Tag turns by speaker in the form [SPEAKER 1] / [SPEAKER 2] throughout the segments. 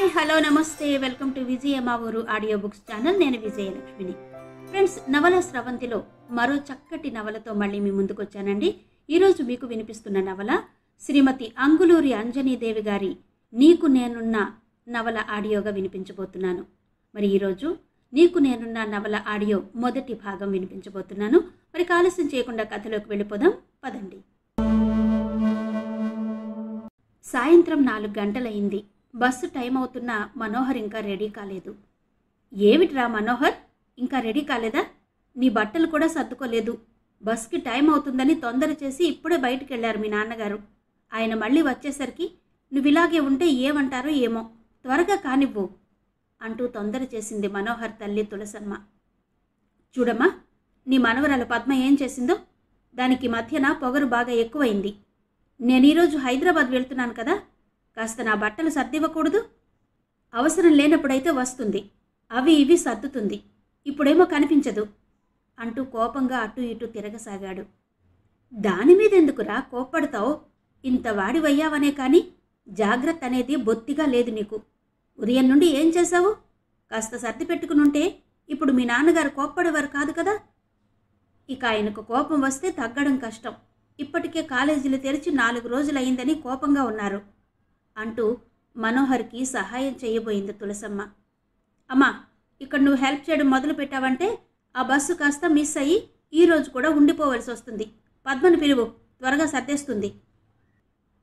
[SPEAKER 1] Hi hello నమస్తే welcome to విజయ మా ఊరు ఆడియో బుక్స్ ఛానల్. నేను విజయలక్ష్మిని. ఫ్రెండ్స్, నవల స్రవంతిలో మరో చక్కటి నవలతో మళ్ళీ మీ ముందుకు వచ్చానండి. ఈరోజు మీకు వినిపిస్తున్న నవల శ్రీమతి అంగులూరి అంజనీదేవి గారి నీకు నేనున్న నవల ఆడియోగా వినిపించబోతున్నాను. మరి ఈరోజు నీకు నేనున్న నవల ఆడియో మొదటి భాగం వినిపించబోతున్నాను. మరి ఆలస్యం చేయకుండా కథలోకి వెళ్ళిపోదాం పదండి. సాయంత్రం 4 గంటలయింది. బస్సు టైం అవుతున్నా మనోహర్ ఇంకా రెడీ కాలేదు. ఏమిట్రా మనోహర్, ఇంకా రెడీ కాలేదా? నీ బట్టలు కూడా సర్దుకోలేదు. బస్కి టైం అవుతుందని తొందర చేసి ఇప్పుడే బయటికి వెళ్ళారు మీ నాన్నగారు. ఆయన మళ్ళీ వచ్చేసరికి నువ్విలాగే ఉంటే ఏమంటారో ఏమో, త్వరగా కానివ్వు అంటూ తొందర చేసింది మనోహర్ తల్లి తులసమ్మ. చూడమ్మా, నీ మనవరాలు పద్మ ఏం చేసిందో. దానికి మధ్యన పొగరు బాగా ఎక్కువైంది. నేను ఈరోజు హైదరాబాద్ వెళ్తున్నాను కదా, కాస్త నా బట్టలు సర్దివ్వకూడదు? అవసరం లేనప్పుడైతే వస్తుంది, అవి ఇవి సర్దుతుంది, ఇప్పుడేమో కనిపించదు అంటూ కోపంగా అటు ఇటు తిరగసాగాడు. దాని మీద ఎందుకురా కోప్పడతావు? ఇంత వాడివయ్యావనే కానీ జాగ్రత్త అనేది బొత్తిగా లేదు నీకు. ఉదయం నుండి ఏం చేశావు? కాస్త సర్ది పెట్టుకునుంటే ఇప్పుడు మీ నాన్నగారు కోప్పడేవారు కాదు కదా. ఇక ఆయనకు కోపం వస్తే తగ్గడం కష్టం. ఇప్పటికే కాలేజీలు తెరిచి 4 రోజులయ్యిందని కోపంగా ఉన్నారు అంటూ మనోహర్కి సహాయం చేయబోయింది తులసమ్మ. అమ్మా, ఇక్కడ నువ్వు హెల్ప్ చేయడం మొదలు పెట్టావంటే ఆ బస్సు కాస్త మిస్ అయ్యి ఈరోజు కూడా ఉండిపోవలసి వస్తుంది. పద్మని పిలువు, త్వరగా సర్దేస్తుంది.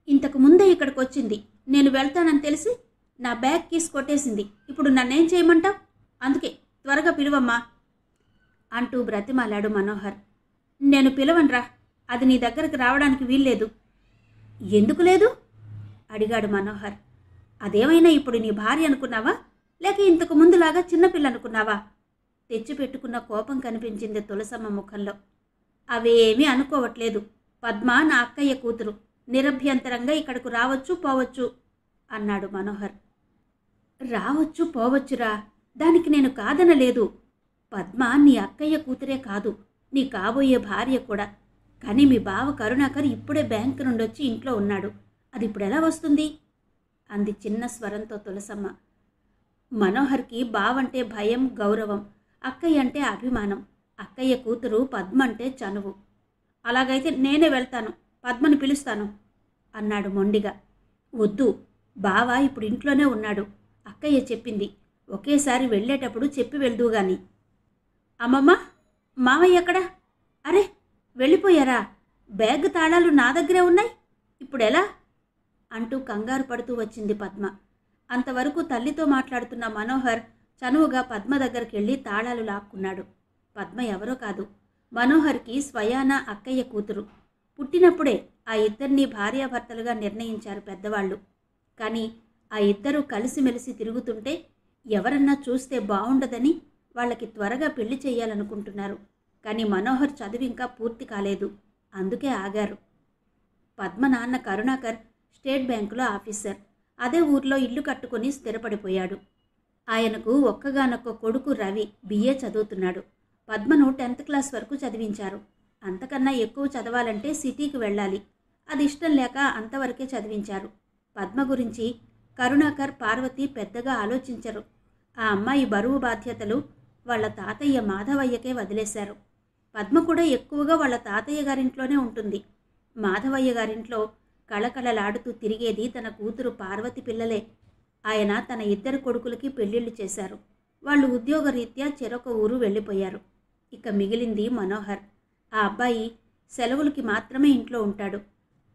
[SPEAKER 1] ఇంతకు ముందే ఇక్కడికి వచ్చింది. నేను వెళ్తానని తెలిసి నా బ్యాగ్ కీస్ కొట్టేసింది. ఇప్పుడు నన్నేం చేయమంటావు? అందుకే త్వరగా పిలువమ్మా అంటూ బ్రతిమాలాడు మనోహర్. నేను పిలవనరా, అది నీ దగ్గరకు రావడానికి వీల్లేదు. ఎందుకు లేదు అడిగాడు మనోహర్. అదేమైనా ఇప్పుడు నీ భార్య అనుకున్నావా, లేక ఇంతకు ముందులాగా చిన్నపిల్ల అనుకున్నావా? తెచ్చిపెట్టుకున్న కోపం కనిపించింది తులసమ్మ ముఖంలో. అవేమీ అనుకోవట్లేదు. పద్మ నా అక్కయ్య కూతురు, నిరభ్యంతరంగా ఇక్కడకు రావచ్చు పోవచ్చు అన్నాడు మనోహర్. రావచ్చు పోవచ్చురా, దానికి నేను కాదనలేదు. పద్మ నీ అక్కయ్య కూతురే కాదు, నీ కాబోయే భార్య కూడా. కానీ మీ బావ కరుణాకర్ ఇప్పుడే బ్యాంకు నుండి వచ్చి ఇంట్లో ఉన్నాడు. అది ఇప్పుడు ఎలా వస్తుంది అంది చిన్న స్వరంతో తులసమ్మ. మనోహర్కి బావంటే భయం, గౌరవం, అక్కయ్య అంటే అభిమానం. అక్కయ్య కూతురు పద్మ అంటే చనువు. అలాగైతే నేనే వెళ్తాను, పద్మని పిలుస్తాను అన్నాడు మొండిగా. వద్దు, బావ ఇప్పుడు ఇంట్లోనే ఉన్నాడు. అక్కయ్య చెప్పింది, ఒకేసారి వెళ్ళేటప్పుడు చెప్పి వెళ్దూ గాని. అమ్మమ్మ, మావయ్య ఎక్కడా? అరే, వెళ్ళిపోయారా? బ్యాగ్ తాళాలు నా దగ్గరే ఉన్నాయి, ఇప్పుడెలా అంటూ కంగారు పడుతూ వచ్చింది పద్మ. అంతవరకు తల్లితో మాట్లాడుతున్న మనోహర్ చనువుగా పద్మ దగ్గరికి వెళ్ళి తాళాలు లాక్కున్నాడు. పద్మ ఎవరో కాదు, మనోహర్కి స్వయాన అక్కయ్య కూతురు. పుట్టినప్పుడే ఆ ఇద్దరిని భార్యాభర్తలుగా నిర్ణయించారు పెద్దవాళ్ళు. కానీ ఆ ఇద్దరూ కలిసిమెలిసి తిరుగుతుంటే ఎవరన్నా చూస్తే బావుండదని వాళ్ళకి త్వరగా పెళ్లి చేయాలనుకుంటున్నారు. కానీ మనోహర్ చదువు ఇంకా పూర్తి కాలేదు, అందుకే ఆగారు. పద్మ నాన్న కరుణాకర్ స్టేట్ బ్యాంకులో ఆఫీసర్. అదే ఊర్లో ఇల్లు కట్టుకుని స్థిరపడిపోయాడు. ఆయనకు ఒక్కగానొక్క కొడుకు రవి BA చదువుతున్నాడు. పద్మను 10th క్లాస్ వరకు చదివించారు. అంతకన్నా ఎక్కువ చదవాలంటే సిటీకి వెళ్ళాలి. అది ఇష్టం లేక అంతవరకే చదివించారు. పద్మ గురించి కరుణాకర్, పార్వతి పెద్దగా ఆలోచించరు. ఆ అమ్మాయి బరువు బాధ్యతలు వాళ్ళ తాతయ్య మాధవయ్యకే వదిలేశారు. పద్మ కూడా ఎక్కువగా వాళ్ళ తాతయ్య గారింట్లోనే ఉంటుంది. మాధవయ్య గారింట్లో కళకళలాడుతూ తిరిగేది తన కూతురు పార్వతి పిల్లలే. ఆయన తన 2 కొడుకులకి పెళ్లిళ్ళు చేశారు. వాళ్ళు ఉద్యోగరీత్యా చెరొక ఊరు వెళ్ళిపోయారు. ఇక మిగిలింది మనోహర్. ఆ అబ్బాయి సెలవులకి మాత్రమే ఇంట్లో ఉంటాడు.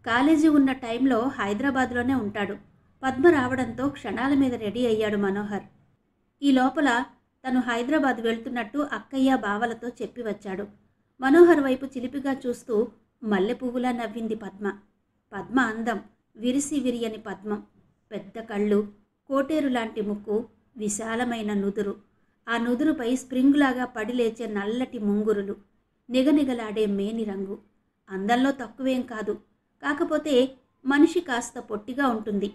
[SPEAKER 1] కాలేజీ ఉన్న టైంలో హైదరాబాద్లోనే ఉంటాడు. పద్మ రావడంతో క్షణాల మీద రెడీ అయ్యాడు మనోహర్. ఈ లోపల తను హైదరాబాద్ వెళ్తున్నట్టు అక్కయ్య, బావలతో చెప్పి వచ్చాడు. మనోహర్ వైపు చిలిపిగా చూస్తూ మల్లెపువ్వులా నవ్వింది పద్మ. పద్మ అందం విరిసి విరియని పద్మం. పెద్ద కళ్ళు, కోటేరు లాంటి ముక్కు, విశాలమైన నుదురు, ఆ నుదురుపై స్ప్రింగులాగా పడిలేచే నల్లటి ముంగురులు, నిగనిగలాడే మేని రంగు. అందంలో తక్కువేం కాదు, కాకపోతే మనిషి కాస్త పొట్టిగా ఉంటుంది.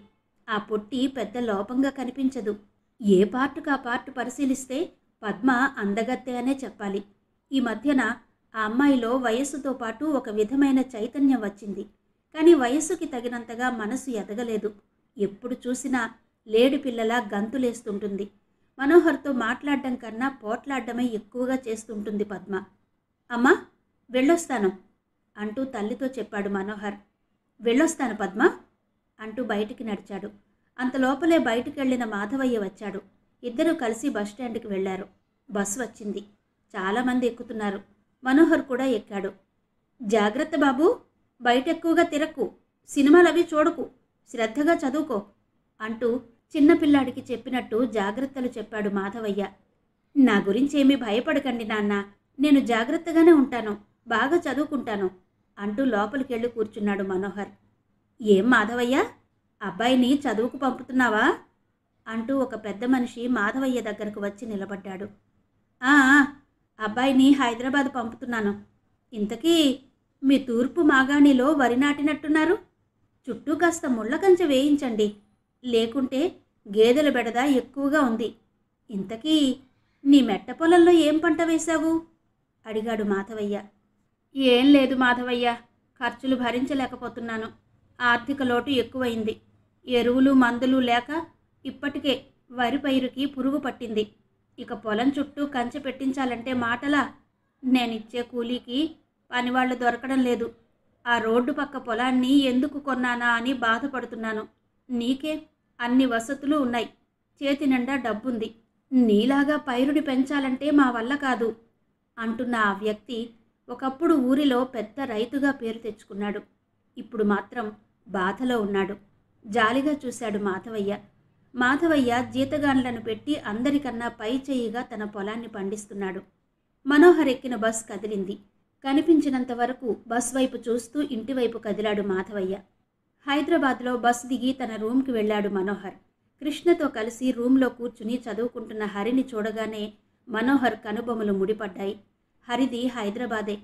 [SPEAKER 1] ఆ పొట్టి పెద్ద లోపంగా కనిపించదు. ఏ పార్టుకు ఆ పార్టు పరిశీలిస్తే పద్మ అందగత్తె అనే చెప్పాలి. ఈ మధ్యన ఆ అమ్మాయిలో వయస్సుతో పాటు ఒక విధమైన చైతన్యం వచ్చింది. కానీ వయస్సుకి తగినంతగా మనసు ఎదగలేదు. ఎప్పుడు చూసినా లేడి పిల్లలా గంతులేస్తుంటుంది. మనోహర్తో మాట్లాడడం కన్నా పోట్లాడడమే ఎక్కువగా చేస్తుంటుంది పద్మ. అమ్మా, వెళ్ళొస్తాను అంటూ తల్లితో చెప్పాడు మనోహర్. వెళ్ళొస్తాను పద్మ అంటూ బయటికి నడిచాడు. అంతలోపలే బయటికెళ్లిన మాధవయ్య వచ్చాడు. ఇద్దరూ కలిసి బస్టాండ్కి వెళ్లారు. బస్సు వచ్చింది. చాలామంది ఎక్కుతున్నారు. మనోహర్ కూడా ఎక్కాడు. జాగ్రత్త బాబూ, బయట ఎక్కువగా తిరక్కు, సినిమాలవి చూడకు, శ్రద్ధగా చదువుకో అంటూ చిన్నపిల్లాడికి చెప్పినట్టు జాగ్రత్తలు చెప్పాడు మాధవయ్య. నా గురించేమీ భయపడకండి నాన్న, నేను జాగ్రత్తగానే ఉంటాను, బాగా చదువుకుంటాను అంటూ లోపలికెళ్ళి కూర్చున్నాడు మనోహర్. ఏం మాధవయ్య, అబ్బాయిని చదువుకు పంపుతున్నావా అంటూ ఒక పెద్ద మనిషి మాధవయ్య దగ్గరకు వచ్చి నిలబడ్డాడు. ఆ, అబ్బాయిని హైదరాబాద్ పంపుతున్నాను. ఇంతకీ మీ తూర్పు మాగాణిలో వరి నాటినట్టున్నారు. చుట్టూ కాస్త ముళ్ళ కంచె వేయించండి, లేకుంటే గేదెల బెడద ఎక్కువగా ఉంది. ఇంతకీ నీ మెట్ట పొలంలో ఏం పంట వేశావు అడిగాడు మాధవయ్య. ఏం లేదు మాధవయ్య, ఖర్చులు భరించలేకపోతున్నాను. ఆర్థిక లోటు ఎక్కువైంది. ఎరువులు మందులు లేక ఇప్పటికే వరి పైరుకి పురుగు పట్టింది. ఇక పొలం చుట్టూ కంచె పెట్టించాలంటే మాటలా? నేనిచ్చే కూలీకి పనివాళ్లు దొరకడం లేదు. ఆ రోడ్డు పక్క పొలాన్ని ఎందుకు కొన్నానా అని బాధపడుతున్నాను. నీకే అన్ని వసతులు ఉన్నాయి, చేతి నిండా డబ్బుంది. నీలాగా పైరుని పెంచాలంటే మా వల్ల కాదు అంటున్న ఆ వ్యక్తి ఒకప్పుడు ఊరిలో పెద్ద రైతుగా పేరు తెచ్చుకున్నాడు. ఇప్పుడు మాత్రం బాధలో ఉన్నాడు. జాలిగా చూశాడు మాధవయ్య. మాధవయ్య జీతగాండ్లను పెట్టి అందరికన్నా పై చేయిగా తన పొలాన్ని పండిస్తున్నాడు. మనోహర్ ఎక్కిన బస్ కదిలింది. కనిపించినంత వరకు బస్ వైపు చూస్తూ ఇంటివైపు కదిలాడు మాధవయ్య. హైదరాబాద్లో బస్ దిగి తన రూమ్కి వెళ్ళాడు మనోహర్. కృష్ణతో కలిసి రూమ్లో కూర్చుని చదువుకుంటున్న హరిని చూడగానే మనోహర్ కనుబొమలు ముడిపడ్డాయి. హరిది హైదరాబాదే.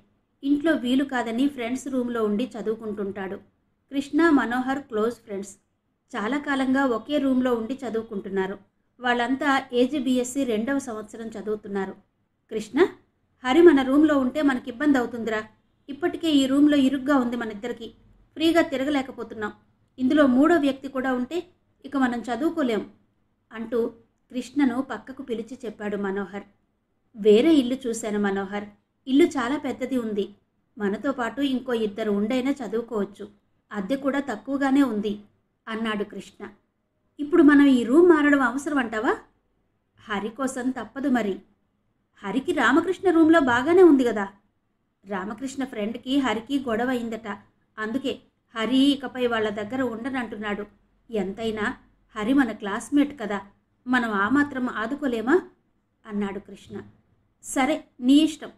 [SPEAKER 1] ఇంట్లో వీలు కాదని ఫ్రెండ్స్ రూమ్లో ఉండి చదువుకుంటుంటాడు. Krishna, Manohar close friends. చాలా కాలంగా ఒకే రూమ్లో ఉండి చదువుకుంటున్నారు. వాళ్ళంతా ఏజీబీఎస్సీ 2వ సంవత్సరం చదువుతున్నారు. కృష్ణ, హరి మన రూమ్లో ఉంటే మనకి ఇబ్బంది అవుతుందిరా. ఇప్పటికే ఈ రూమ్లో ఇరుగ్గా ఉంది మనిద్దరికి. ఫ్రీగా తిరగలేకపోతున్నాం. ఇందులో 3వ వ్యక్తి కూడా ఉంటే ఇక మనం చదువుకోలేం అంటూ కృష్ణను పక్కకు పిలిచి చెప్పాడు మనోహర్. వేరే ఇల్లు చూశాను మనోహర్. ఇల్లు చాలా పెద్దది ఉంది. మనతో పాటు ఇంకో 2 ఉండైనా చదువుకోవచ్చు. అద్దె కూడా తక్కువగానే ఉంది అన్నాడు కృష్ణ. ఇప్పుడు మనం ఈ రూమ్ మారడం అవసరం అంటావా? హరి కోసం తప్పదు మరి. హరికి రామకృష్ణ రూమ్లో బాగానే ఉంది కదా. రామకృష్ణ ఫ్రెండ్కి హరికి గొడవ అయిందట. అందుకే హరి ఇకపై వాళ్ళ దగ్గర ఉండనంటున్నాడు. ఎంతైనా హరి మన క్లాస్మేట్ కదా, మనం ఆ మాత్రం ఆదుకోలేమా అన్నాడు కృష్ణ. సరే, నీ ఇష్టం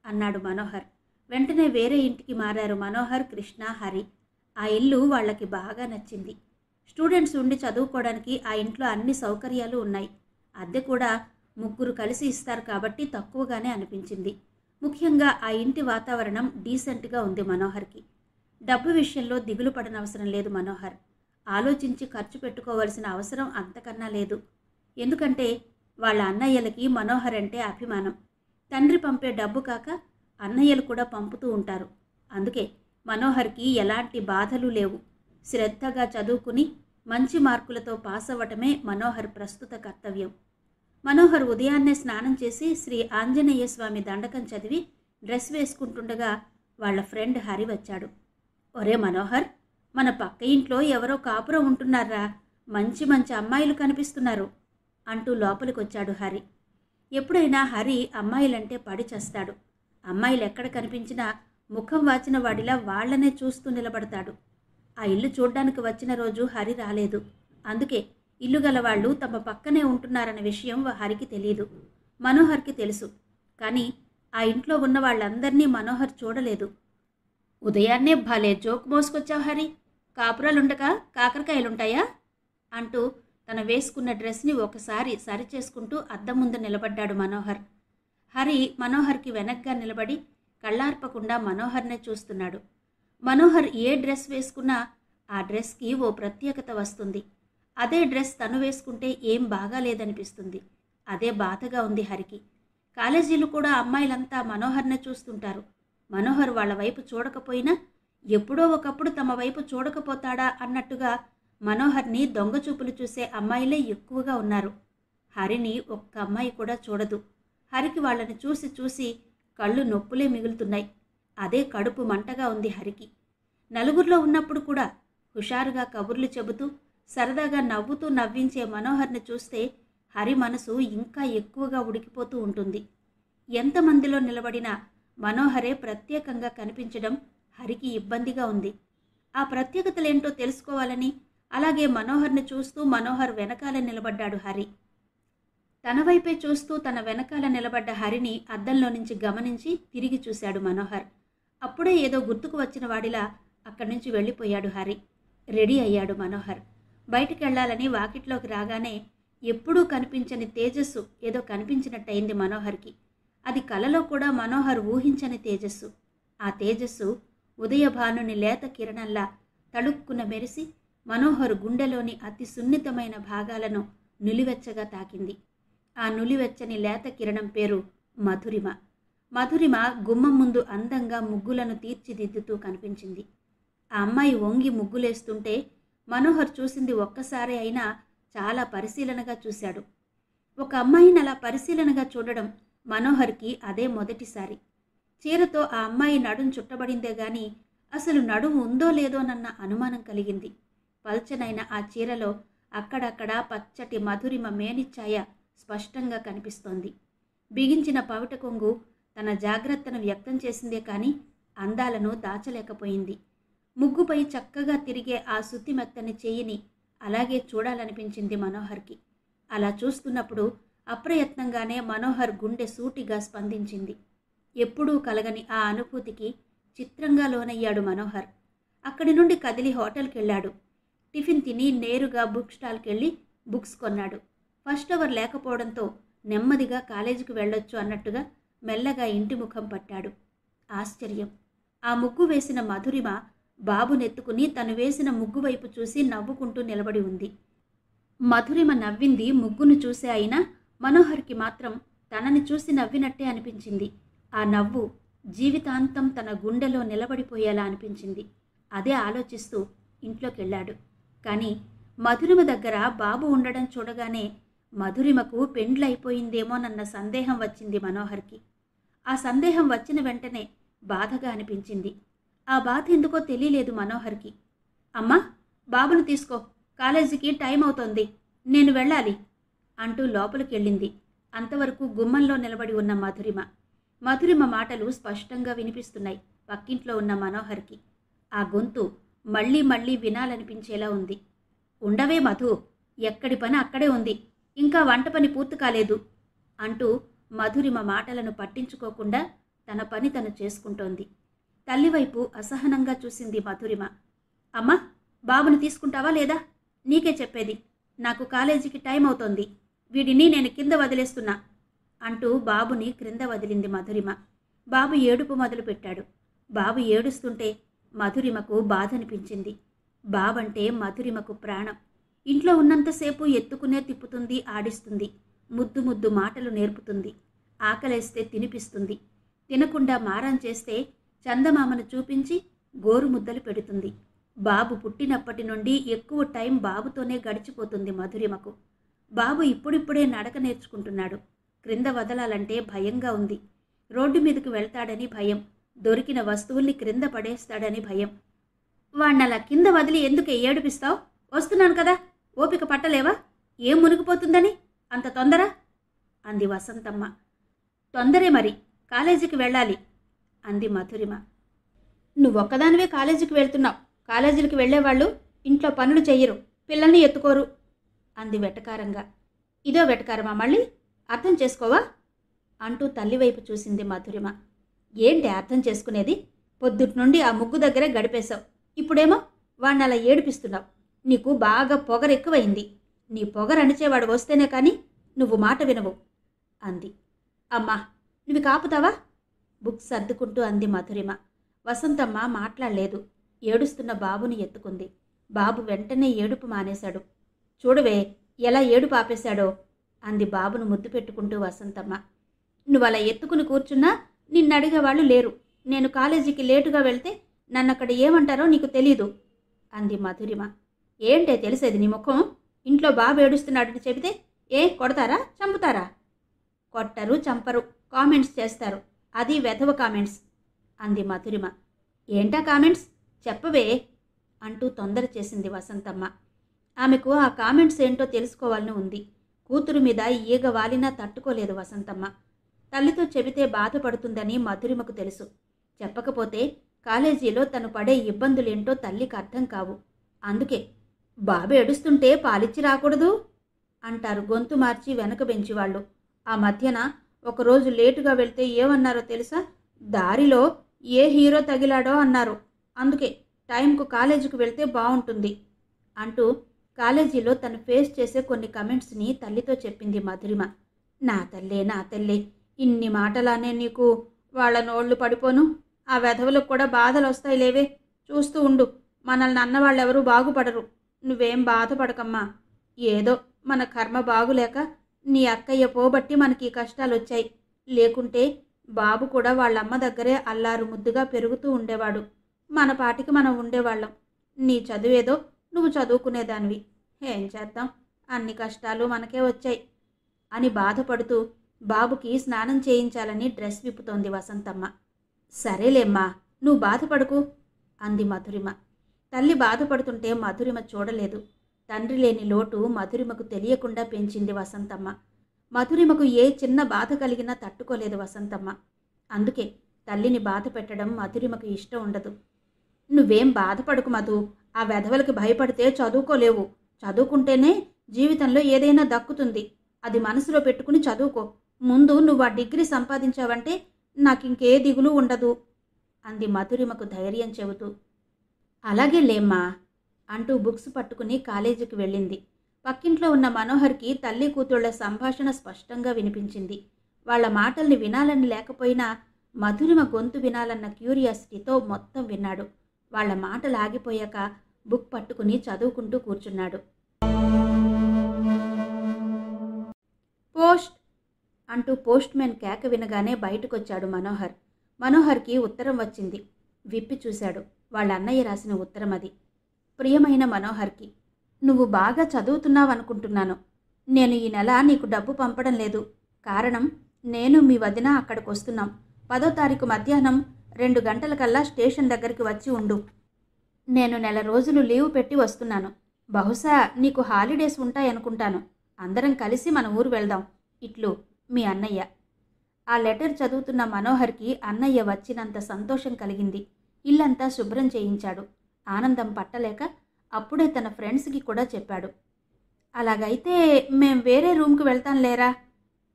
[SPEAKER 1] అన్నాడు మనోహర్. వెంటనే వేరే ఇంటికి మారారు మనోహర్, కృష్ణ, హరి. ఆ ఇల్లు వాళ్ళకి బాగా నచ్చింది. స్టూడెంట్స్ ఉండి చదువుకోవడానికి ఆ ఇంట్లో అన్ని సౌకర్యాలు ఉన్నాయి. అద్దె కూడా 3 కలిసి ఇస్తారు కాబట్టి తక్కువగానే అనిపించింది. ముఖ్యంగా ఆ ఇంటి వాతావరణం డీసెంట్గా ఉంది మనోహర్కి. డబ్బు విషయంలో దిగులు పడనవసరం లేదు మనోహర్. ఆలోచించి ఖర్చు పెట్టుకోవాల్సిన అవసరం అంతకన్నా లేదు. ఎందుకంటే వాళ్ళ అన్నయ్యలకి మనోహర్ అంటే అభిమానం. తండ్రి పంపే డబ్బు కాక అన్నయ్యలు కూడా పంపుతూ ఉంటారు. అందుకే మనోహర్కి ఎలాంటి బాధలు లేవు. శ్రద్ధగా చదువుకుని మంచి మార్కులతో పాస్ అవ్వటమే మనోహర్ ప్రస్తుత కర్తవ్యం. మనోహర్ ఉదయాన్నే స్నానం చేసి శ్రీ ఆంజనేయ స్వామి దండకం చదివి డ్రెస్ వేసుకుంటుండగా వాళ్ళ ఫ్రెండ్ హరి వచ్చాడు. ఒరే మనోహర్, మన పక్క ఇంట్లో ఎవరో కాపురం ఉంటున్నారా, మంచి మంచి అమ్మాయిలు కనిపిస్తున్నారు అంటూ లోపలికొచ్చాడు హరి. ఎప్పుడైనా హరి అమ్మాయిలంటే పడి చేస్తాడు. అమ్మాయిలు ఎక్కడ కనిపించినా ముఖం వాచిన వాడిలా వాళ్లనే చూస్తూ నిలబడతాడు. ఆ ఇల్లు చూడ్డానికి వచ్చిన రోజు హరి రాలేదు. అందుకే ఇల్లు గలవాళ్ళు తమ పక్కనే ఉంటున్నారన్న విషయం హరికి తెలీదు. మనోహర్కి తెలుసు. కానీ ఆ ఇంట్లో ఉన్న వాళ్ళందరినీ మనోహర్ చూడలేదు. ఉదయాన్నే భలే జోక్ మోసుకొచ్చావు హరి, కాపురాలుండగా కాకరకాయలుంటాయా అంటూ తన వేసుకున్న డ్రెస్ని ఒకసారి సరిచేసుకుంటూ అద్దం ముందు నిలబడ్డాడు మనోహర్. హరి మనోహర్కి వెనక్గా నిలబడి కళ్ళార్పకుండా మనోహర్నే చూస్తున్నాడు. మనోహర్ ఏ డ్రెస్ వేసుకున్నా ఆ డ్రెస్కి ఓ ప్రత్యేకత వస్తుంది. అదే డ్రెస్ తను వేసుకుంటే ఏం బాగాలేదనిపిస్తుంది. అదే బాధగా ఉంది హరికి. కాలేజీలు కూడా అమ్మాయిలంతా మనోహర్నే చూస్తుంటారు. మనోహర్ వాళ్ళ వైపు చూడకపోయినా ఎప్పుడో ఒకప్పుడు తమ వైపు చూడకపోతాడా అన్నట్టుగా మనోహర్ని దొంగచూపులు చూసే అమ్మాయిలే ఎక్కువగా ఉన్నారు. హరిని ఒక్క అమ్మాయి కూడా చూడదు. హరికి వాళ్ళని చూసి చూసి కళ్ళు నొప్పులే మిగులుతున్నాయి. అదే కడుపు మంటగా ఉంది హరికి. నలుగురిలో ఉన్నప్పుడు కూడా హుషారుగా కబుర్లు చెబుతూ సరదాగా నవ్వుతూ నవ్వించే మనోహర్ని చూస్తే హరి మనసు ఇంకా ఎక్కువగా ఉడికిపోతూ ఉంటుంది. ఎంతమందిలో నిలబడినా మనోహరే ప్రత్యేకంగా కనిపించడం హరికి ఇబ్బందిగా ఉంది. ఆ ప్రత్యేకతలేంటో తెలుసుకోవాలని అలాగే మనోహర్ని చూస్తూ మనోహర్ వెనకాల నిలబడ్డాడు హరి. తన వైపే చూస్తూ తన వెనకాల నిలబడ్డ హరిని అద్దంలో నుంచి గమనించి తిరిగి చూశాడు మనోహర్. అప్పుడే ఏదో గుర్తుకు వచ్చిన వాడిలా అక్కడి నుంచి వెళ్ళిపోయాడు హరి. రెడీ అయ్యాడు మనోహర్. బయటికెళ్లాలని వాకిట్లోకి రాగానే ఎప్పుడూ కనిపించని తేజస్సు ఏదో కనిపించినట్టయింది మనోహర్కి. అది కలలో కూడా మనోహర్ ఊహించని తేజస్సు. ఆ తేజస్సు ఉదయభానుని లేత కిరణంలా తళుక్కున మెరిసి మనోహర్ గుండెలోని అతి సున్నితమైన భాగాలను నులివెచ్చగా తాకింది. ఆ నులివెచ్చని లేత కిరణం పేరు మధురిమ. మధురిమ గుమ్మం ముందు అందంగా ముగ్గులను తీర్చిదిద్దుతూ కనిపించింది. ఆ అమ్మాయి వంగి ముగ్గులేస్తుంటే మనోహర్ చూసింది ఒక్కసారి అయినా చాలా పరిశీలనగా చూశాడు. ఒక అమ్మాయిని అలా పరిశీలనగా చూడడం మనోహర్కి అదే మొదటిసారి. చీరతో ఆ అమ్మాయి నడుం చుట్టబడిందే గాని అసలు నడుము ఉందో లేదోనన్న అనుమానం కలిగింది. పల్చనైన ఆ చీరలో అక్కడక్కడా పచ్చటి మధురిమ మేనిఛాయ స్పష్టంగా కనిపిస్తోంది. బిగించిన పవిట కొంగు తన జాగ్రత్తను వ్యక్తం చేసిందే కాని అందాలను దాచలేకపోయింది. ముగ్గుపై చక్కగా తిరిగే ఆ సుత్తిమెత్తని చెయ్యిని అలాగే చూడాలనిపించింది మనోహర్కి. అలా చూస్తున్నప్పుడు అప్రయత్నంగానే మనోహర్ గుండె సూటిగా స్పందించింది. ఎప్పుడూ కలగని ఆ అనుభూతికి చిత్రంగా లోనయ్యాడు మనోహర్. అక్కడి నుండి కదిలి హోటల్కి వెళ్ళాడు. టిఫిన్ తిని నేరుగా బుక్ స్టాల్కెళ్ళి బుక్స్ కొన్నాడు. ఫస్ట్ అవర్ లేకపోవడంతో నెమ్మదిగా కాలేజీకి వెళ్ళొచ్చు అన్నట్టుగా మెల్లగా ఇంటి ముఖం పట్టాడు. ఆశ్చర్యం! ఆ ముగ్గు వేసిన మధురిమ బాబునెత్తుకుని తను వేసిన ముగ్గు వైపు చూసి నవ్వుకుంటూ నిలబడి ఉంది. మధురిమ నవ్వింది ముగ్గును చూసే అయినా మనోహర్కి మాత్రం తనని చూసి నవ్వినట్టే అనిపించింది. ఆ నవ్వు జీవితాంతం తన గుండెలో నిలబడిపోయేలా అనిపించింది. అదే ఆలోచిస్తూ ఇంట్లోకెళ్ళాడు. కానీ మధురిమ దగ్గర బాబు ఉండడం చూడగానే మధురిమకు పెండ్లైపోయిందేమోనన్న సందేహం వచ్చింది మనోహర్కి. ఆ సందేహం వచ్చిన వెంటనే బాధగా అనిపించింది. ఆ బాధ ఎందుకో తెలియలేదు మనోహర్కి. అమ్మా, బాబును తీసుకో, కాలేజీకి టైం అవుతోంది, నేను వెళ్ళాలి అంటూ లోపలికెళ్ళింది. అంతవరకు గుమ్మంలో నిలబడి ఉన్న మధురిమ మాటలు స్పష్టంగా వినిపిస్తున్నాయి పక్కింట్లో ఉన్న మనోహర్కి. ఆ గొంతు మళ్ళీ మళ్ళీ వినాలనిపించేలా ఉంది. ఉండవే మధు, ఎక్కడి పని అక్కడే ఉంది, ఇంకా వంట పని పూర్తి కాలేదు అంటూ మధురిమ మాటలను పట్టించుకోకుండా తన పని తను చేసుకుంటోంది. తల్లివైపు అసహనంగా చూసింది మధురిమ. అమ్మా, బాబుని తీసుకుంటావా లేదా? నీకే చెప్పేది, నాకు కాలేజీకి టైం అవుతోంది, వీడిని నేను కింద వదిలేస్తున్నా అంటూ బాబుని క్రింద వదిలింది మధురిమ. బాబు ఏడుపు మొదలుపెట్టాడు. బాబు ఏడుస్తుంటే మధురిమకు బాధ అనిపించింది. బాబంటే మధురిమకు ప్రాణం. ఇంట్లో ఉన్నంతసేపు ఎత్తుకునే తిప్పుతుంది, ఆడిస్తుంది, ముద్దు ముద్దు మాటలు నేర్పుతుంది, ఆకలేస్తే తినిపిస్తుంది, తినకుండా మారం చేస్తే చందమామను చూపించి గోరు ముద్దలు పెడుతుంది. బాబు పుట్టినప్పటి నుండి ఎక్కువ టైం బాబుతోనే గడిచిపోతుంది మధురిమకు. బాబు ఇప్పుడిప్పుడే నడక నేర్చుకుంటున్నాడు. క్రింద వదలాలంటే భయంగా ఉంది. రోడ్డు మీదకి వెళ్తాడని భయం, దొరికిన వస్తువుల్ని క్రింద పడేస్తాడని భయం. వాణ్ణలా కింద వదిలి ఎందుకే ఏడిపిస్తావు? వస్తున్నాను కదా, ఓపిక పట్టలేవా? ఏం మునిగిపోతుందని అంత తొందర? అంది వసంతమ్మ. తొందరే మరి, కాలేజీకి వెళ్ళాలి అంది మధురిమ. నువ్వొక్కదానివే కాలేజీకి వెళ్తున్నావు, కాలేజీలకు వెళ్ళేవాళ్ళు ఇంట్లో పనులు చెయ్యరు, పిల్లల్ని ఎత్తుకోరు అంది వెటకారంగా. ఇదో వెటకారమా మళ్ళీ? అర్థం చేసుకోవా అంటూ తల్లివైపు చూసింది మధురిమ. ఏంటి అర్థం చేసుకునేది? పొద్దుటి నుండి ఆ ముగ్గు దగ్గరే గడిపేశావు, ఇప్పుడేమో వాణ్ణి అలా ఏడిపిస్తున్నావు. నీకు బాగా పొగరెక్కువైంది. నీ పొగరణిచేవాడు వస్తేనే కానీ నువ్వు మాట వినవు అంది. అమ్మా, నువ్వు కాపుతావా? బుక్స్ సర్దుకుంటూ అంది మధురిమ. వసంతమ్మ మాట్లాడలేదు. ఏడుస్తున్న బాబుని ఎత్తుకుంది. బాబు వెంటనే ఏడుపు మానేశాడు. చూడవే ఎలా ఏడుపు ఆపేశాడో అంది బాబును ముద్దు పెట్టుకుంటూ వసంతమ్మ. నువ్వలా ఎత్తుకుని కూర్చున్నా నిన్నడిగేవాళ్ళు లేరు. నేను కాలేజీకి లేటుగా వెళ్తే నన్నక్కడ ఏమంటారో నీకు తెలీదు అంది మధురిమ. ఏంటే తెలిసేది నీ ముఖం? ఇంట్లో బాబు ఏడుస్తున్నాడని చెబితే కొడతారా, చంపుతారా? కొట్టరు, చంపరు, కామెంట్స్ చేస్తారు. అది వెధవ కామెంట్స్ అంది మధురిమ. ఏంటా కామెంట్స్? చెప్పవే అంటూ తొందర చేసింది వసంతమ్మ. ఆమెకు ఆ కామెంట్స్ ఏంటో తెలుసుకోవాలని ఉంది. కూతురు మీద ఈగ వాలినా తట్టుకోలేదు వసంతమ్మ. తల్లితో చెబితే బాధపడుతుందని మధురిమకు తెలుసు. చెప్పకపోతే కాలేజీలో తను పడే ఇబ్బందులేంటో తల్లికి అర్థం కావు. అందుకే బాబు ఏడుస్తుంటే పాలిచ్చి రాకూడదు అంటారు గొంతు మార్చి వెనక బెంచివాళ్ళు. ఆ మధ్యన ఒకరోజు లేటుగా వెళ్తే ఏమన్నారో తెలుసా? దారిలో ఏ హీరో తగిలాడో అన్నారు. అందుకే టైంకు కాలేజీకి వెళ్తే బాగుంటుంది అంటూ కాలేజీలో తను ఫేస్ చేసే కొన్ని కమెంట్స్ని తల్లితో చెప్పింది మధురిమ. నా తల్లే, ఇన్ని మాటలానే నీకు వాళ్ళ నోళ్లు పడిపోను. ఆ వెధవులకు కూడా బాధలు వస్తాయి లేవే, చూస్తూ ఉండు. మనల్ని అన్నవాళ్ళెవరూ బాగుపడరు. నువ్వేం బాధపడకమ్మా. ఏదో మన కర్మ బాగులేక నీ అక్కయ్య పోబట్టి మనకి ఈ కష్టాలు వచ్చాయి. లేకుంటే బాబు కూడా వాళ్ళమ్మ దగ్గరే అల్లారు ముద్దుగా పెరుగుతూ ఉండేవాడు. మన పాటికి మనం ఉండేవాళ్ళం. నీ చదువేదో నువ్వు చదువుకునేదానివి. ఏం చేద్దాం, అన్ని కష్టాలు మనకే వచ్చాయి అని బాధపడుతూ బాబుకి స్నానం చేయించాలని డ్రెస్ విప్పుతోంది వసంతమ్మ. సరేలేమ్మా, నువ్వు బాధపడకు అంది మధురిమ. తల్లి బాధపడుతుంటే మధురిమ చూడలేదు. తండ్రి లేని లోటు మధురిమకు తెలియకుండా పెంచింది వసంతమ్మ. మధురిమకు ఏ చిన్న బాధ కలిగినా తట్టుకోలేదు వసంతమ్మ. అందుకే తల్లిని బాధ పెట్టడం మధురిమకు ఇష్టం ఉండదు. నువ్వేం బాధపడకు మధు. ఆ వెధవలకి భయపడితే చదువుకోలేవు. చదువుకుంటేనే జీవితంలో ఏదైనా దక్కుతుంది. అది మనసులో పెట్టుకుని చదువుకో. ముందు నువ్వు ఆ డిగ్రీ సంపాదించావంటే నాకింకే దిగులు ఉండదు అంది మధురిమకు ధైర్యం చెబుతూ. అలాగే లేమ్మా అంటూ బుక్స్ పట్టుకుని కాలేజీకి వెళ్ళింది. పక్కింట్లో ఉన్న మనోహర్కి తల్లి కూతుళ్ల సంభాషణ స్పష్టంగా వినిపించింది. వాళ్ల మాటల్ని వినాలని లేకపోయినా మధురిమ గొంతు వినాలన్న క్యూరియాసిటీతో మొత్తం విన్నాడు. వాళ్ల మాటలు ఆగిపోయాక బుక్ పట్టుకుని చదువుకుంటూ కూర్చున్నాడు. పోస్ట్ అంటూ పోస్ట్ మ్యాన్ కేక వినగానే బయటకొచ్చాడు మనోహర్. మనోహర్కి ఉత్తరం వచ్చింది. విప్పి చూశాడు. వాళ్ళ అన్నయ్య రాసిన ఉత్తరం అది. ప్రియమైన మనోహర్కి, నువ్వు బాగా చదువుతున్నావనుకుంటున్నాను. నేను ఈ నెల నీకు డబ్బు పంపడం లేదు. కారణం, నేను మీ వదిన అక్కడికి వస్తున్నాం. 10వ తారీఖు మధ్యాహ్నం 2 గంటలకల్లా స్టేషన్ దగ్గరికి వచ్చి ఉండు. నేను నెల రోజులు లీవ్ పెట్టి వస్తున్నాను. బహుశా నీకు హాలిడేస్ ఉంటాయనుకుంటాను. అందరం కలిసి మన ఊరు వెళ్దాం. ఇట్లు మీ అన్నయ్య. ఆ లెటర్ చదువుతున్న మనోహర్కి అన్నయ్య వచ్చినంత సంతోషం కలిగింది. ఇల్లంతా శుభ్రం చేయించాడు. ఆనందం పట్టలేక అప్పుడే తన ఫ్రెండ్స్కి కూడా చెప్పాడు. అలాగైతే మేం వేరే రూమ్కి వెళ్తాం లేరా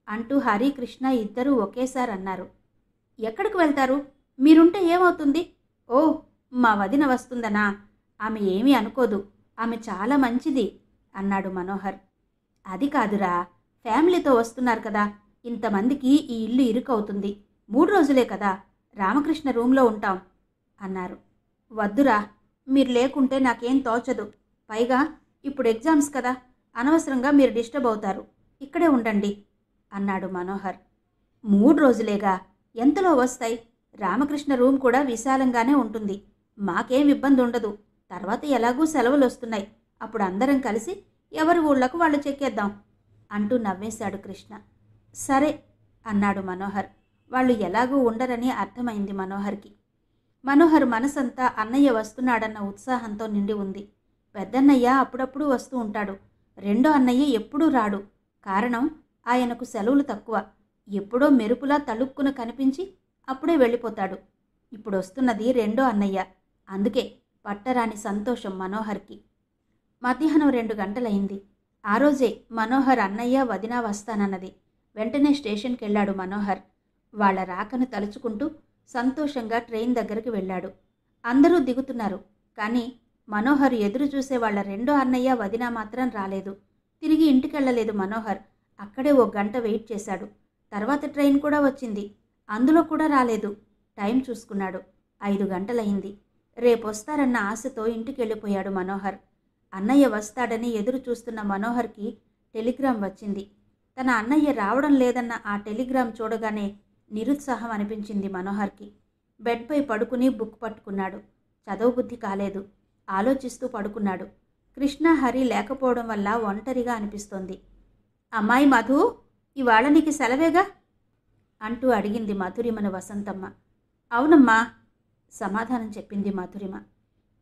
[SPEAKER 1] అంటూ హరి, కృష్ణ ఇద్దరూ ఒకేసారి అన్నారు. ఎక్కడికి వెళ్తారు? మీరుంటే ఏమవుతుంది? ఓ, మా వదిన వస్తుందనా? ఆమె ఏమీ అనుకోదు. ఆమె చాలా మంచిది అన్నాడు మనోహర్. అది కాదురా, ఫ్యామిలీతో వస్తున్నారు కదా. ఇంతమందికి ఈ ఇల్లు ఇరుకవుతుంది. 3 రోజులే కదా, రామకృష్ణ రూమ్లో ఉంటాం అన్నారు. వద్దురా, మీరు లేకుంటే నాకేం తోచదు. పైగా ఇప్పుడు ఎగ్జామ్స్ కదా, అనవసరంగా మీరు డిస్టర్బ్ అవుతారు. ఇక్కడే ఉండండి అన్నాడు మనోహర్. 3 రోజులేగా, ఎంతలో వస్తాయి? రామకృష్ణ రూమ్ కూడా విశాలంగానే ఉంటుంది. మాకేం ఇబ్బంది ఉండదు. తర్వాత ఎలాగూ సెలవులు వస్తున్నాయి. అప్పుడు అందరం కలిసి ఎవరి ఊళ్ళకు వాళ్ళు చెక్కేద్దాం అంటూ నవ్వేశాడు కృష్ణ. సరే అన్నాడు మనోహర్. వాళ్ళు ఎలాగూ ఉండరని అర్థమైంది మనోహర్కి. మనోహర్ మనసంతా అన్నయ్య వస్తున్నాడన్న ఉత్సాహంతో నిండి ఉంది. పెద్దన్నయ్య అప్పుడప్పుడు వస్తూ ఉంటాడు. రెండో అన్నయ్య ఎప్పుడూ రాడు. కారణం, ఆయనకు సెలవులు తక్కువ. ఎప్పుడో మెరుపులా తలుక్కున కనిపించి అప్పుడే వెళ్ళిపోతాడు. ఇప్పుడు వస్తున్నది రెండో అన్నయ్య. అందుకే పట్టరాని సంతోషం మనోహర్కి. మధ్యాహ్నం 2 గంటలైంది. ఆ రోజే మనోహర్ అన్నయ్య వదిన వస్తానన్నది. వెంటనే స్టేషన్కి వెళ్ళాడు మనోహర్. వాళ్ల రాకను తలుచుకుంటూ సంతోషంగా ట్రైన్ దగ్గరికి వెళ్ళాడు. అందరూ దిగుతున్నారు. కానీ మనోహర్ ఎదురు చూసే వాళ్ల రెండో అన్నయ్య వదిన మాత్రం రాలేదు. తిరిగి ఇంటికెళ్ళలేదు మనోహర్. అక్కడే 1 గంట వెయిట్ చేశాడు. తర్వాత ట్రైన్ కూడా వచ్చింది. అందులో కూడా రాలేదు. టైం చూసుకున్నాడు. 5 గంటలయింది. రేపొస్తారన్న ఆశతో ఇంటికెళ్ళిపోయాడు మనోహర్. అన్నయ్య వస్తాడని ఎదురు చూస్తున్న మనోహర్కి టెలిగ్రామ్ వచ్చింది. తన అన్నయ్య రావడం లేదన్న ఆ టెలిగ్రామ్ చూడగానే నిరుత్సాహం అనిపించింది మనోహర్కి. బెడ్పై పడుకుని బుక్ పట్టుకున్నాడు. చదవబుద్ధి కాలేదు. ఆలోచిస్తూ పడుకున్నాడు. కృష్ణ హరి లేకపోవడం వల్ల ఒంటరిగా అనిపిస్తోంది. అమ్మాయి మధు, ఇవాళ నీకు సెలవేగా అంటూ అడిగింది మధురిమను వసంతమ్మ. అవునమ్మా సమాధానం చెప్పింది మధురిమ.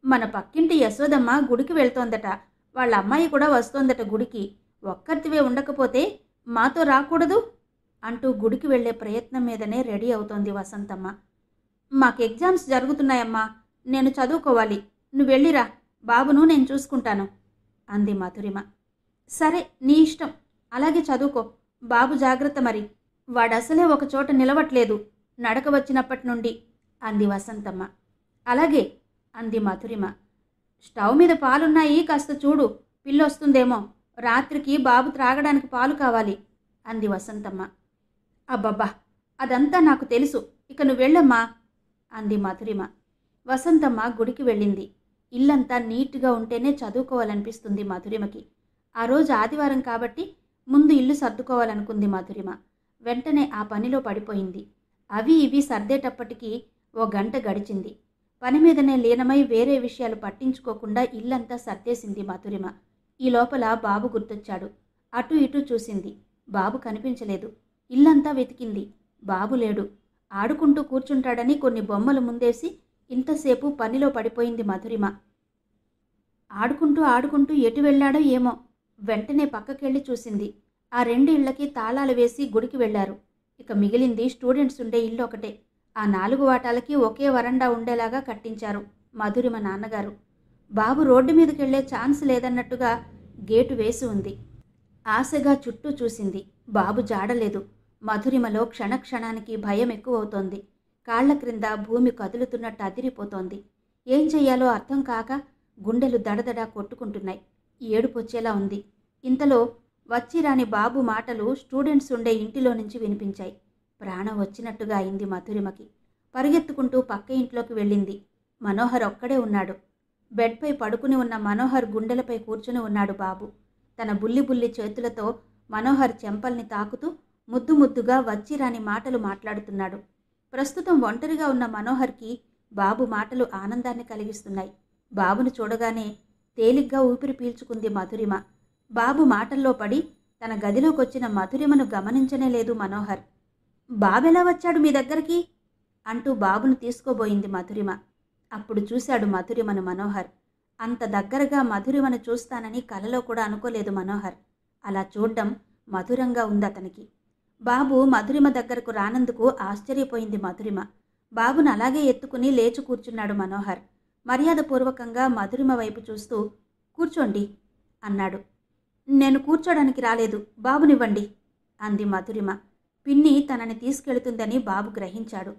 [SPEAKER 1] మన పక్కింటి యశోదమ్మ గుడికి వెళ్తోందట. వాళ్ళ అమ్మాయి కూడా వస్తోందట గుడికి. ఒక్కరితివే ఉండకపోతే మాతో రాకూడదు అంటూ గుడికి వెళ్లే ప్రయత్నం మీదనే రెడీ అవుతోంది వసంతమ్మ. మాకు ఎగ్జామ్స్ జరుగుతున్నాయమ్మా, నేను చదువుకోవాలి. నువ్వు వెళ్ళిరా, బాబును నేను చూసుకుంటాను అంది మధురిమ. సరే నీ ఇష్టం, అలాగే చదువుకో. బాబు జాగ్రత్త మరి, వాడసలే ఒకచోట నిలవట్లేదు నడక వచ్చినప్పటి నుండి అంది వసంతమ్మ. అలాగే అంది మధురిమ. స్టవ్ మీద పాలున్నాయి, కాస్త చూడు, పిల్లొస్తుందేమో. రాత్రికి బాబు త్రాగడానికి పాలు కావాలి అంది వసంతమ్మ. అబ్బబ్బా, అదంతా నాకు తెలుసు, ఇక నువ్వు వెళ్ళమ్మా అంది మధురిమ. వసంతమ్మ గుడికి వెళ్ళింది. ఇల్లంతా నీట్గా ఉంటేనే చదువుకోవాలనిపిస్తుంది మధురిమకి. ఆ రోజు ఆదివారం కాబట్టి ముందు ఇల్లు సర్దుకోవాలనుకుంది మధురిమ. వెంటనే ఆ పనిలో పడిపోయింది. అవి ఇవి సర్దేటప్పటికీ ఓ గంట గడిచింది. పని మీదనే లీనమై వేరే విషయాలు పట్టించుకోకుండా ఇల్లంతా సర్దేసింది మధురిమ. ఈ లోపల బాబు గుర్తొచ్చాడు. అటు ఇటు చూసింది, బాబు కనిపించలేదు. ఇల్లంతా వెతికింది, బాబు లేడు. ఆడుకుంటూ కూర్చుంటాడని కొన్ని బొమ్మలు ముందేసి ఇంతసేపు పనిలో పడిపోయింది మధురిమ. ఆడుకుంటూ ఆడుకుంటూ ఎటు వెళ్ళాడో ఏమో. వెంటనే పక్కకెళ్ళి చూసింది. ఆ 2 ఇళ్లకి తాళాలు వేసి గుడికి వెళ్లారు. ఇక మిగిలింది స్టూడెంట్స్ ఉండే ఇల్లు ఒకటే. ఆ 4 వాటాలకి ఒకే వరండా ఉండేలాగా కట్టించారు మధురిమ నాన్నగారు. బాబు రోడ్డు మీదకెళ్లే ఛాన్స్ లేదన్నట్టుగా గేటు వేసి ఉంది. ఆశగా చుట్టూ చూసింది, బాబు జాడలేదు. మధురిమలో క్షణక్షణానికి భయం ఎక్కువవుతోంది. కాళ్ల క్రింద భూమి కదులుతున్నట్టు అదిరిపోతోంది. ఏం చెయ్యాలో అర్థం కాక గుండెలు దడదడా కొట్టుకుంటున్నాయి. ఏడుపొచ్చేలా ఉంది. ఇంతలో వచ్చిరాని బాబు మాటలు స్టూడెంట్స్ ఉండే ఇంటిలో నుంచి వినిపించాయి. ప్రాణం వచ్చినట్టుగా అయింది మధురిమకి. పరిగెత్తుకుంటూ పక్క ఇంట్లోకి వెళ్ళింది. మనోహర్ ఒక్కడే ఉన్నాడు. బెడ్పై పడుకుని ఉన్న మనోహర్ గుండెలపై కూర్చుని ఉన్నాడు బాబు. తన బుల్లి బుల్లి చేతులతో మనోహర్ చెంపల్ని తాకుతూ ముద్దు ముద్దుగా వచ్చిరాని మాటలు మాట్లాడుతున్నాడు. ప్రస్తుతం ఒంటరిగా ఉన్న మనోహర్కి బాబు మాటలు ఆనందాన్ని కలిగిస్తున్నాయి. బాబును చూడగానే తేలిగ్గా ఊపిరి పీల్చుకుంది మధురిమ. బాబు మాటల్లో పడి తన గదిలోకొచ్చిన మధురిమను గమనించనే లేదు మనోహర్. బాబెలా వచ్చాడు మీ దగ్గరికి అంటూ బాబును తీసుకోబోయింది మధురిమ. అప్పుడు చూశాడు మధురిమను మనోహర్. అంత దగ్గరగా మధురిమను చూస్తానని కలలో కూడా అనుకోలేదు మనోహర్. అలా చూడ్డం మధురంగా ఉందతనికి. బాబు మధురిమ దగ్గరకు రానందుకు ఆశ్చర్యపోయింది మధురిమ. బాబును అలాగే ఎత్తుకుని లేచి కూర్చున్నాడు మనోహర్. మర్యాదపూర్వకంగా మధురిమ వైపు చూస్తూ కూర్చోండి అన్నాడు. నేను కూర్చోడానికి రాలేదు, బాబునివ్వండి అంది మధురిమ. పిన్ని తనని తీసుకెళ్తుందని బాబు గ్రహించాడు.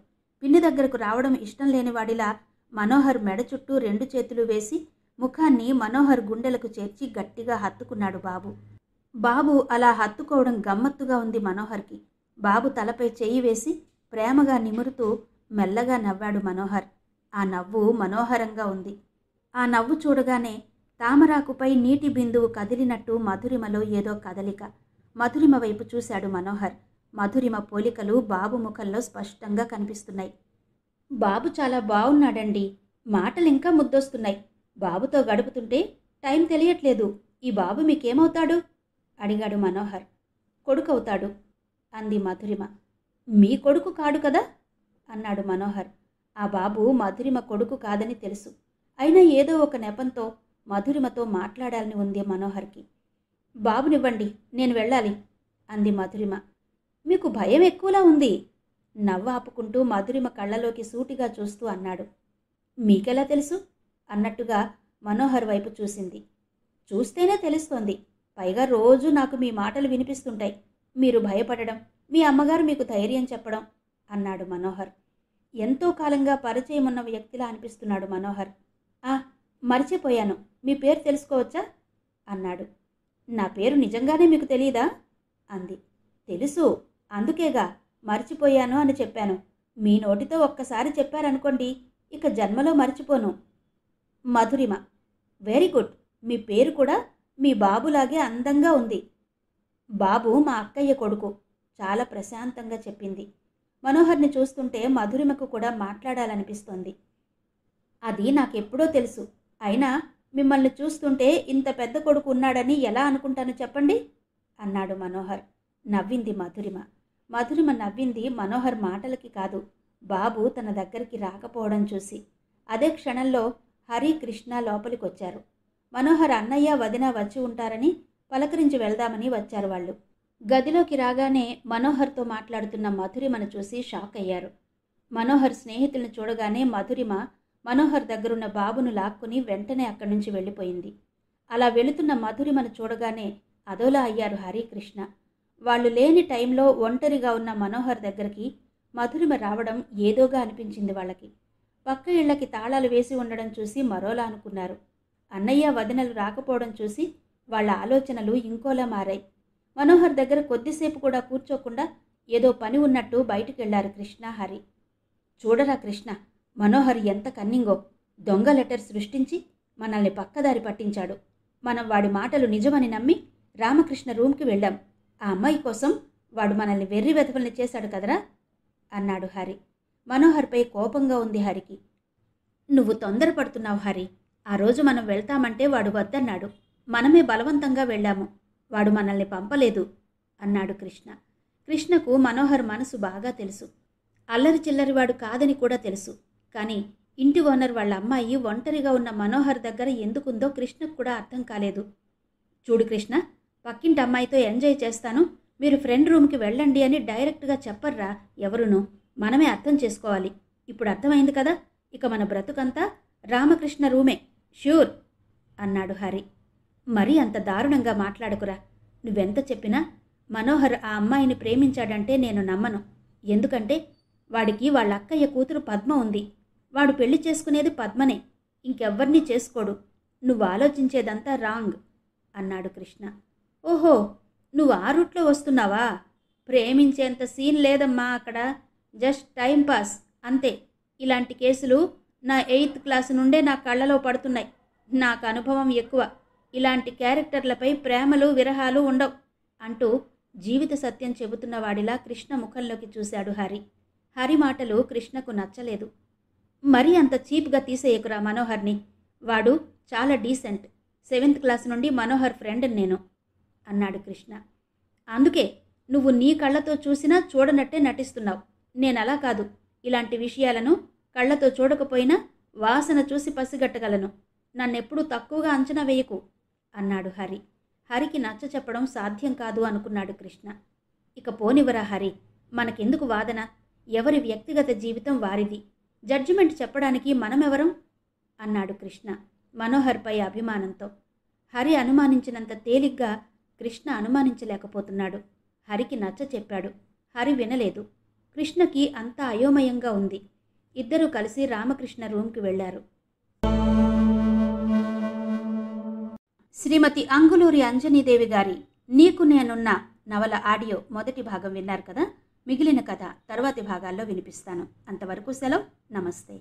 [SPEAKER 1] పిన్ని దగ్గరకు రావడం ఇష్టం లేనివాడిలా మనోహర్ మెడ చుట్టూ 2 చేతులు వేసి ముఖాన్ని మనోహర్ గుండెలకు చేర్చి గట్టిగా హత్తుకున్నాడు బాబు. బాబు అలా హత్తుకోవడం గమ్మత్తుగా ఉంది మనోహర్కి. బాబు తలపై చెయ్యి వేసి ప్రేమగా నిమురుతూ మెల్లగా నవ్వాడు మనోహర్. ఆ నవ్వు మనోహరంగా ఉంది. ఆ నవ్వు చూడగానే తామరాకుపై నీటి బిందువు కదిలినట్టు మధురిమలో ఏదో కదలిక. మధురిమ వైపు చూశాడు మనోహర్. మధురిమ పోలికలు బాబు ముఖంలో స్పష్టంగా కనిపిస్తున్నాయి. బాబు చాలా బాగున్నాడండి, మాటలింకా ముద్దొస్తున్నాయి. బాబుతో గడుపుతుంటే టైం తెలియట్లేదు. ఈ బాబు మీకేమవుతాడు అడిగాడు మనోహర్. కొడుకవుతాడు అంది మధురిమ. మీ కొడుకు కాడు కదా అన్నాడు మనోహర్. ఆ బాబు మధురిమ కొడుకు కాదని తెలుసు. అయినా ఏదో ఒక నెపంతో మధురిమతో మాట్లాడాలని ఉంది మనోహర్కి. బాబునివ్వండి, నేను వెళ్ళాలి అంది మధురిమ. మీకు భయం ఎక్కువలా ఉంది నవ్వాపుకుంటూ మధురిమ కళ్ళలోకి సూటిగా చూస్తూ అన్నాడు. మీకెలా తెలుసు అన్నట్టుగా మనోహర్ వైపు చూసింది. చూస్తేనే తెలుస్తోంది. పైగా రోజు నాకు మీ మాటలు వినిపిస్తుంటాయి. మీరు భయపడడం, మీ అమ్మగారు మీకు ధైర్యం చెప్పడం అన్నాడు మనోహర్. ఎంతో కాలంగా పరిచయం ఉన్న వ్యక్తిలా అనిపిస్తున్నాడు మనోహర్. మర్చిపోయాను, మీ పేరు తెలుసుకోవచ్చా అన్నాడు. నా పేరు నిజంగానే మీకు తెలీదా అంది. తెలుసు, అందుకేగా మర్చిపోయాను అని చెప్పాను. మీ నోటితో ఒక్కసారి చెప్పారనుకోండి, ఇక జన్మలో మర్చిపోను. మధురిమ. వెరీ గుడ్, మీ పేరు కూడా మీ బాబులాగే అందంగా ఉంది. బాబు మా అక్కయ్య కొడుకు, చాలా ప్రశాంతంగా చెప్పింది. మనోహర్ని చూస్తుంటే మధురిమకు కూడా మాట్లాడాలనిపిస్తోంది. అది నాకెప్పుడో తెలుసు. అయినా మిమ్మల్ని చూస్తుంటే ఇంత పెద్ద కొడుకు ఉన్నాడని ఎలా అనుకుంటాను చెప్పండి అన్నాడు మనోహర్. నవ్వింది మధురిమ. మధురిమ నవ్వింది మనోహర్ మాటలకి కాదు, బాబు తన దగ్గరికి రాకపోవడం చూసి. అదే క్షణంలో హరి, కృష్ణ లోపలికొచ్చారు. మనోహర్ అన్నయ్య, వదిన వచ్చి ఉంటారని పలకరించి వెళ్దామని వచ్చారు వాళ్ళు. గదిలోకి రాగానే మనోహర్తో మాట్లాడుతున్న మధురిమను చూసి షాక్ అయ్యారు. మనోహర్ స్నేహితులను చూడగానే మధురిమ మనోహర్ దగ్గరున్న బాబును లాక్కుని వెంటనే అక్కడి నుంచి వెళ్ళిపోయింది. అలా వెళుతున్న మధురిమను చూడగానే అదోలా అయ్యారు హరి, కృష్ణ. వాళ్ళు లేని టైంలో ఒంటరిగా ఉన్న మనోహర్ దగ్గరికి మధురిమ రావడం ఏదోగా అనిపించింది వాళ్ళకి. పక్క ఇళ్లకి తాళాలు వేసి ఉండడం చూసి మరోలా అనుకున్నారు. అన్నయ్య, వదినలు రాకపోవడం చూసి వాళ్ళ ఆలోచనలు ఇంకోలా మారాయి. మనోహర్ దగ్గర కొద్దిసేపు కూడా కూర్చోకుండా ఏదో పని ఉన్నట్టు బయటికెళ్లారు కృష్ణ, హరి. చూడరా కృష్ణ, మనోహర్ ఎంత కన్నింగో. దొంగ లెటర్ సృష్టించి మనల్ని పక్కదారి పట్టించాడు. మనం వాడి మాటలు నిజమని నమ్మి రామకృష్ణ రూమ్కి వెళ్ళాం. ఆ అమ్మాయి కోసం వాడు మనల్ని వెర్రి వెధవల్ని చేశాడు కదరా అన్నాడు హరి. మనోహర్పై కోపంగా ఉంది హరికి. నువ్వు తొందరపడుతున్నావు హరి. ఆ రోజు మనం వెళ్తామంటే వాడు వద్దన్నాడు. మనమే బలవంతంగా వెళ్ళాము. వాడు మనల్ని పంపలేదు అన్నాడు కృష్ణ. కృష్ణకు మనోహర్ మనసు బాగా తెలుసు. అల్లరి చిల్లరివాడు కాదని కూడా తెలుసు. కానీ ఇంటి ఓనర్ వాళ్ళ అమ్మాయి ఒంటరిగా ఉన్న మనోహర్ దగ్గర ఎందుకుందో కృష్ణకు కూడా అర్థం కాలేదు. చూడు కృష్ణ, పక్కింటి అమ్మాయితో ఎంజాయ్ చేస్తాను, మీరు ఫ్రెండ్ రూమ్కి వెళ్ళండి అని డైరెక్ట్గా చెప్పర్రా ఎవరునూ. మనమే అర్థం చేసుకోవాలి. ఇప్పుడు అర్థమైంది కదా, ఇక మన బ్రతుకంతా రామకృష్ణ రూమే ష్యూర్ అన్నాడు హరి. మరీ అంత దారుణంగా మాట్లాడకురా. నువ్వెంత చెప్పినా మనోహర్ ఆ అమ్మాయిని ప్రేమించాడంటే నేను నమ్మను. ఎందుకంటే వాడికి వాళ్ళ అక్కయ్య కూతురు పద్మ ఉంది. వాడు పెళ్లి చేసుకునేది పద్మనే, ఇంకెవ్వరినీ చేసుకోడు. నువ్వు ఆలోచించేదంతా రాంగ్ అన్నాడు కృష్ణ. ఓహో, నువ్వు ఆ రూట్లో వస్తున్నావా? ప్రేమించేంత సీన్ లేదమ్మా అక్కడ. జస్ట్ టైంపాస్ అంతే. ఇలాంటి కేసులు నా 8th క్లాసు నుండే నా కళ్ళలో పడుతున్నాయి. నాకు అనుభవం ఎక్కువ. ఇలాంటి క్యారెక్టర్లపై ప్రేమలు, విరహాలు ఉండవు అంటూ జీవిత సత్యం చెబుతున్నవాడిలా కృష్ణ ముఖంలోకి చూశాడు హరి. హరి మాటలు కృష్ణకు నచ్చలేదు. మరీ అంత చీప్గా తీసేయకురా మనోహర్ని. వాడు చాలా డీసెంట్. 7th క్లాస్ నుండి మనోహర్ ఫ్రెండ్ నేను అన్నాడు కృష్ణ. అందుకే నువ్వు నీ కళ్ళతో చూసినా చూడనట్టే నటిస్తున్నావు. నేనలా కాదు. ఇలాంటి విషయాలను కళ్ళతో చూడకపోయినా వాసన చూసి పసిగట్టగలను. నన్నెప్పుడూ తక్కువగా అంచనా వేయకు అన్నాడు హరి. హరికి నచ్చ చెప్పడం సాధ్యం కాదు అనుకున్నాడు కృష్ణ. ఇక పోనివరా హరి, మనకెందుకు వాదన? ఎవరి వ్యక్తిగత జీవితం వారిది. జడ్జిమెంట్ చెప్పడానికి మనమెవరం అన్నాడు కృష్ణ మనోహర్పై అభిమానంతో. హరి అనుమానించినంత తేలిగ్గా కృష్ణ అనుమానించలేకపోతున్నాడు. హరికి నచ్చ చెప్పాడు. హరి వినలేదు. కృష్ణకి అంతా అయోమయంగా ఉంది. ఇద్దరూ కలిసి రామకృష్ణ రూమ్కి వెళ్లారు. శ్రీమతి అంగులూరి అంజనీదేవి గారి నీకు నేనున్న నవల ఆడియో మొదటి భాగం విన్నారు కదా. మిగిలిన కథ తర్వాతి భాగాల్లో వినిపిస్తాను. అంతవరకు సెలవు. నమస్తే.